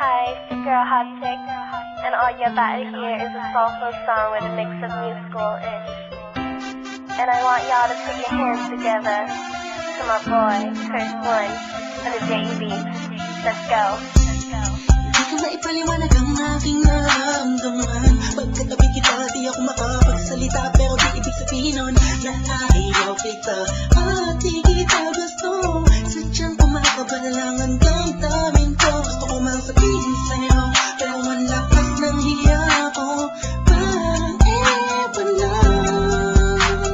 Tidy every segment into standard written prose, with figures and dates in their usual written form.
Hi, it's your girl Hot Chick, and all you're about to hear is a soulful song with a mix of musical-ish. And I want y'all to put your hands together to my boy, Chris One, and the JB. Let's go. Di ko maipaliwanag ang aking nararamdaman. Pagkatabi kita, di ako makapagsalita, pero di ibig sabihin nun na ayaw kita at di kita gusto. Sadyang kumakabalan lang ang damdamin ko. Gusto ko mang sabihin sa'yo, pero ang lakas ng hiya ko. Parang ewan lang.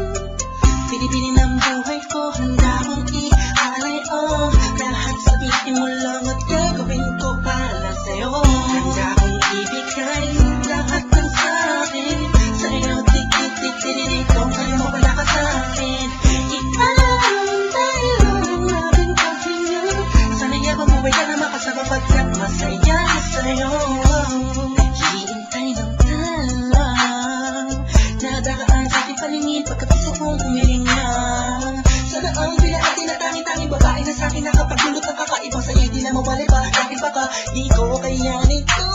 Pinipili ng buhay ko, handa kong i-alay, oh. Lahat sabihin mo lang at gagawin ko para sa'yo. Handa kong ibigay lahat ng sa'kin. Sa'yo, tik-tik-tik-tik-tik, kung kayo mo wala ka sa'kin. Ikaw tayo ang aking paghinga. Sana'y ako buhay ka na makasama pagkat masaya sa'yo. Naghihintay ng talang nadakaan sa aking palingin pagkapiso kong humihinga. Sana ang bilang at tinatangin-tanging babae na sa'kin nakapagdulot ng kakaibang sa'yo di na mawala pa. Dahil baka di ko kaya nito.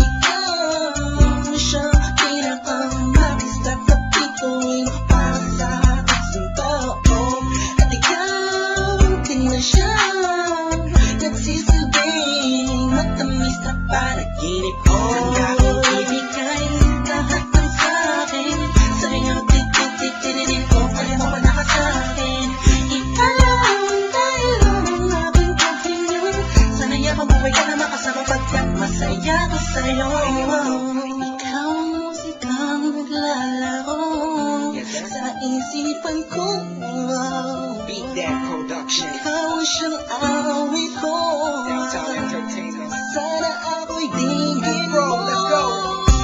Ikaw siyang pinakamabistat na pituin para sa ating tao. At ikaw din na siyang nagsisilbing matamis na panaginip ko. Handa kong ibigay lahat ng sa'kin. Sa'yo tik-tik-tik-tik-tik, kung kaya mo wala ka sa'kin. Ikaw tayo ang aking paghinga. Sana'y ako buhay ka na makasama pagkat masaya ko sa'yo. Ikaw ang musikang naglalaro sa isipan ko. Beat That Production. Ikaw ang siyang awit ko. Downtown Entertainment. Sana ako'y digin mo. Bro, let's go.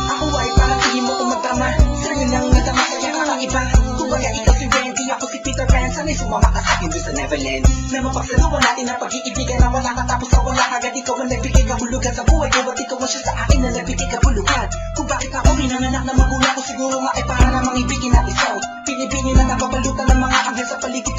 Ako ay parang tingin mo kung magtama. Sa'yo nang nadama sa'yo kakaiba. Kumbaga ikaw si Randy, ako si Peter Pan. Sana'y sumama ka sa'kin doon sa Neverland. Na mapagsaluhan natin ang pag-iibigan na wala katapos sa wala agad. Ikaw ang nagbigay kahulugan sa buhay ko at ikaw ang siya sa akin na nagbigay kahulugan. Kung bakit ako pinanganak na magulang ko siguro nga ay para namang ibigin natin so. Pinipili na napapalutan ng mga anghel sa paligid